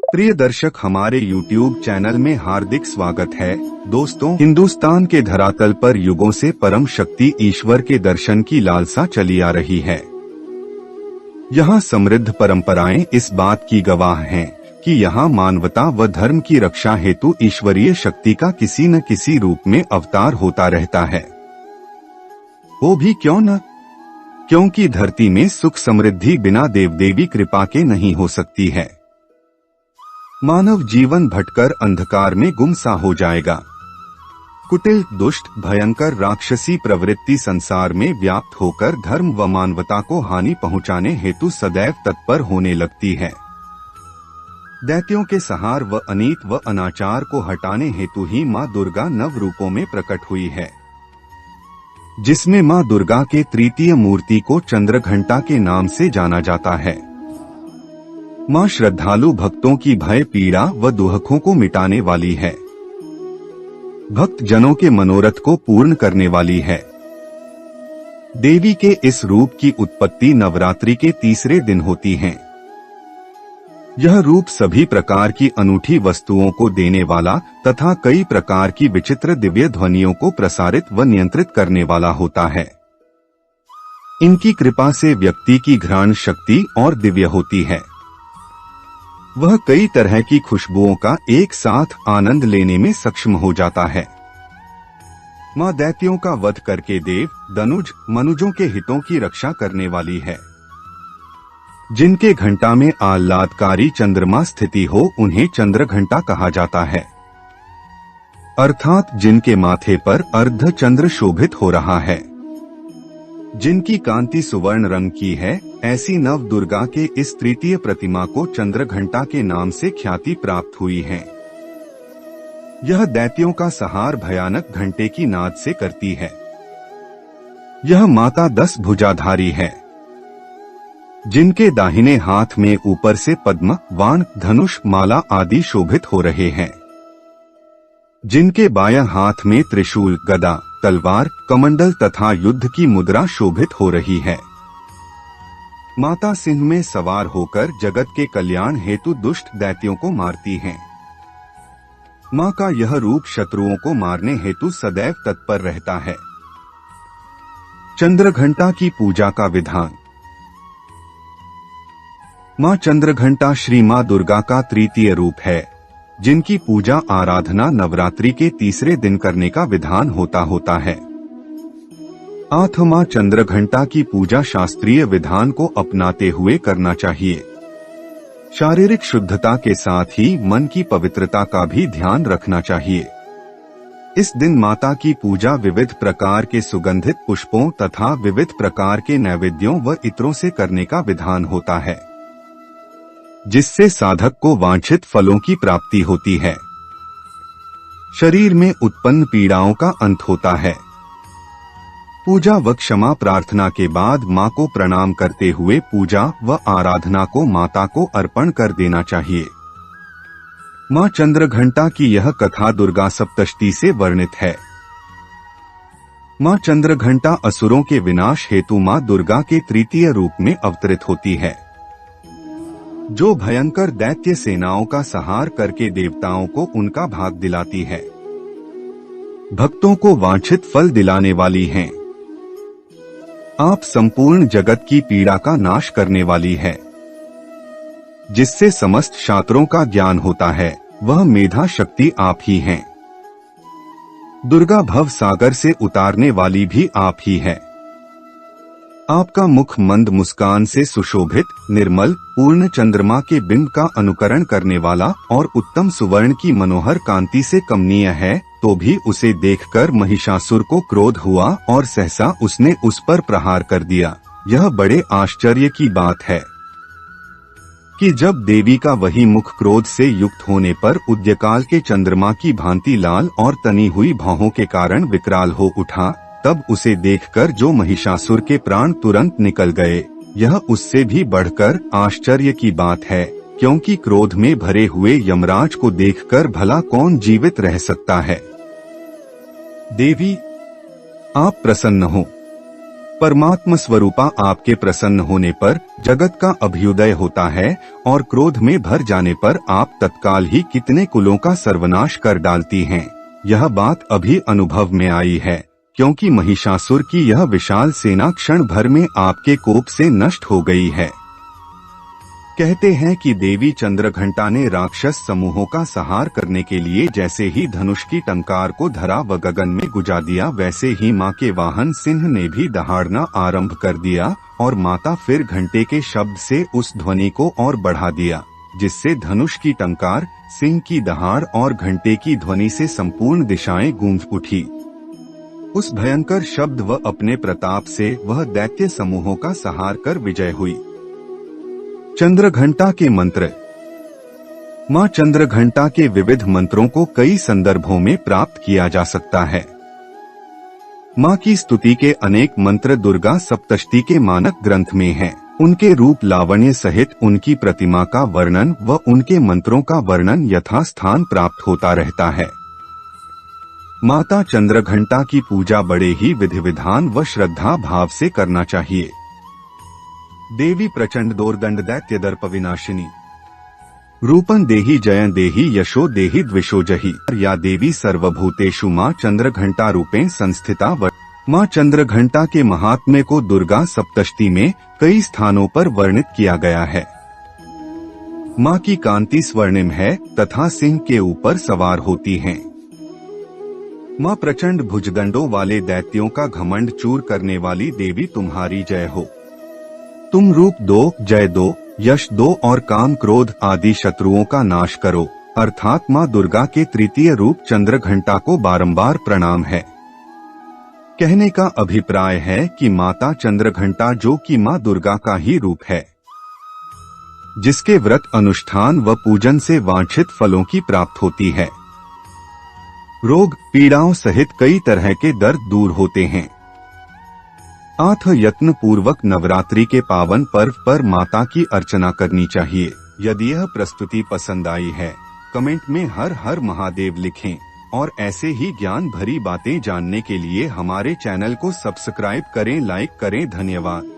प्रिय दर्शक, हमारे YouTube चैनल में हार्दिक स्वागत है। दोस्तों, हिंदुस्तान के धरातल पर युगों से परम शक्ति ईश्वर के दर्शन की लालसा चली आ रही है। यहाँ समृद्ध परंपराएं इस बात की गवाह हैं कि यहाँ मानवता व धर्म की रक्षा हेतु ईश्वरीय शक्ति का किसी न किसी रूप में अवतार होता रहता है। वो भी क्यों न, क्योंकि धरती में सुख समृद्धि बिना देव देवी कृपा के नहीं हो सकती है। मानव जीवन भटकर अंधकार में गुमसा हो जाएगा। कुटिल, दुष्ट, भयंकर राक्षसी प्रवृत्ति संसार में व्याप्त होकर धर्म व मानवता को हानि पहुंचाने हेतु सदैव तत्पर होने लगती है। दैत्यों के संहार व अनीत व अनाचार को हटाने हेतु ही माँ दुर्गा नव रूपों में प्रकट हुई है, जिसमें माँ दुर्गा के तृतीय मूर्ति को चंद्रघंटा के नाम से जाना जाता है। माँ श्रद्धालु भक्तों की भय पीड़ा व दुहखों को मिटाने वाली है। भक्त जनों के मनोरथ को पूर्ण करने वाली है। देवी के इस रूप की उत्पत्ति नवरात्रि के तीसरे दिन होती है। यह रूप सभी प्रकार की अनूठी वस्तुओं को देने वाला तथा कई प्रकार की विचित्र दिव्य ध्वनियों को प्रसारित व नियंत्रित करने वाला होता है। इनकी कृपा से व्यक्ति की घ्राण शक्ति और दिव्य होती है। वह कई तरह की खुशबुओं का एक साथ आनंद लेने में सक्षम हो जाता है। माँ दैत्यों का वध करके देव, दनुज, मनुजों के हितों की रक्षा करने वाली है। जिनके घंटा में आह्लादकारी चंद्रमा स्थिति हो उन्हें चंद्रघंटा कहा जाता है, अर्थात जिनके माथे पर अर्ध चंद्र शोभित हो रहा है, जिनकी कांति सुवर्ण रंग की है। ऐसी नव दुर्गा के इस तृतीय प्रतिमा को चंद्रघंटा के नाम से ख्याति प्राप्त हुई है। यह दैत्यों का संहार भयानक घंटे की नाद से करती है। यह माता 10 भुजाधारी है, जिनके दाहिने हाथ में ऊपर से पद्म, वाण, धनुष, माला आदि शोभित हो रहे हैं। जिनके बायां हाथ में त्रिशूल, गदा, तलवार, कमंडल तथा युद्ध की मुद्रा शोभित हो रही है। माता सिंह में सवार होकर जगत के कल्याण हेतु दुष्ट दैत्यों को मारती हैं। माँ का यह रूप शत्रुओं को मारने हेतु सदैव तत्पर रहता है। चंद्रघंटा की पूजा का विधान। माँ चंद्रघंटा श्री माँ दुर्गा का तृतीय रूप है, जिनकी पूजा आराधना नवरात्रि के तीसरे दिन करने का विधान होता है। माँ चंद्रघंटा की पूजा शास्त्रीय विधान को अपनाते हुए करना चाहिए। शारीरिक शुद्धता के साथ ही मन की पवित्रता का भी ध्यान रखना चाहिए। इस दिन माता की पूजा विविध प्रकार के सुगंधित पुष्पों तथा विविध प्रकार के नैवेद्यों व इत्रों से करने का विधान होता है, जिससे साधक को वांछित फलों की प्राप्ति होती है। शरीर में उत्पन्न पीड़ाओं का अंत होता है। पूजा व क्षमा प्रार्थना के बाद माँ को प्रणाम करते हुए पूजा व आराधना को माता को अर्पण कर देना चाहिए। माँ चंद्रघंटा की यह कथा दुर्गा सप्तशती से वर्णित है। माँ चंद्रघंटा असुरों के विनाश हेतु माँ दुर्गा के तृतीय रूप में अवतरित होती है, जो भयंकर दैत्य सेनाओं का संहार करके देवताओं को उनका भाग दिलाती है। भक्तों को वांछित फल दिलाने वाली हैं। आप संपूर्ण जगत की पीड़ा का नाश करने वाली है, जिससे समस्त शास्त्रों का ज्ञान होता है। वह मेधा शक्ति आप ही हैं। दुर्गा भव सागर से उतारने वाली भी आप ही है। आपका मुख मंद मुस्कान से सुशोभित, निर्मल, पूर्ण चंद्रमा के बिंब का अनुकरण करने वाला और उत्तम सुवर्ण की मनोहर कांति से कमनीय है, तो भी उसे देखकर महिषासुर को क्रोध हुआ और सहसा उसने उस पर प्रहार कर दिया। यह बड़े आश्चर्य की बात है कि जब देवी का वही मुख क्रोध से युक्त होने पर उद्यकाल के चंद्रमा की भांति लाल और तनी हुई भौहों के कारण विकराल हो उठा, तब उसे देखकर जो महिषासुर के प्राण तुरंत निकल गए। यह उससे भी बढ़कर आश्चर्य की बात है, क्योंकि क्रोध में भरे हुए यमराज को देखकर भला कौन जीवित रह सकता है। देवी, आप प्रसन्न हो। परमात्मा स्वरूपा आपके प्रसन्न होने पर जगत का अभ्युदय होता है और क्रोध में भर जाने पर आप तत्काल ही कितने कुलों का सर्वनाश कर डालती हैं। यह बात अभी अनुभव में आई है, क्योंकि महिषासुर की यह विशाल सेना क्षण भर में आपके कोप से नष्ट हो गई है। कहते हैं कि देवी चंद्रघंटा ने राक्षस समूहों का संहार करने के लिए जैसे ही धनुष की टंकार को धरा व गगन में गुजा दिया, वैसे ही माँ के वाहन सिंह ने भी दहाड़ना आरंभ कर दिया और माता फिर घंटे के शब्द से उस ध्वनि को और बढ़ा दिया, जिससे धनुष की टंकार, सिंह की दहाड़ और घंटे की ध्वनि से संपूर्ण दिशाएं गूंज उठी। उस भयंकर शब्द व अपने प्रताप से वह दैत्य समूहों का संहार कर विजय हुई। चंद्रघंटा के मंत्र। मां चंद्रघंटा के विविध मंत्रों को कई संदर्भों में प्राप्त किया जा सकता है। मां की स्तुति के अनेक मंत्र दुर्गा सप्तशती के मानक ग्रंथ में हैं। उनके रूप लावण्य सहित उनकी प्रतिमा का वर्णन व उनके मंत्रों का वर्णन यथास्थान प्राप्त होता रहता है। माता चंद्रघंटा की पूजा बड़े ही विधि विधान व श्रद्धा भाव से करना चाहिए। देवी प्रचंड दोर्दंड दैत्य दर्प विनाशिनी, रूपं देहि जयं देहि यशो देहि द्विषो जहि। या देवी सर्वभूतेषु मां चंद्रघंटा रूपेण संस्थिता। मां चंद्रघंटा के महात्म्य को दुर्गा सप्तशती में कई स्थानों पर वर्णित किया गया है। मां की कांति स्वर्णिम है तथा सिंह के ऊपर सवार होती हैं। मां प्रचंड भुजदंडों वाले दैत्यों का घमंड चूर करने वाली देवी तुम्हारी जय हो। तुम रूप दो, जय दो, यश दो और काम क्रोध आदि शत्रुओं का नाश करो। अर्थात मां दुर्गा के तृतीय रूप चंद्रघंटा को बारंबार प्रणाम है। कहने का अभिप्राय है कि माता चंद्रघंटा जो कि मां दुर्गा का ही रूप है, जिसके व्रत अनुष्ठान व पूजन से वांछित फलों की प्राप्त होती है। रोग पीड़ाओं सहित कई तरह के दर्द दूर होते हैं। आठ यत्न पूर्वक नवरात्रि के पावन पर्व पर माता की अर्चना करनी चाहिए। यदि यह प्रस्तुति पसंद आई है, कमेंट में हर हर महादेव लिखें और ऐसे ही ज्ञान भरी बातें जानने के लिए हमारे चैनल को सब्सक्राइब करें, लाइक करें। धन्यवाद।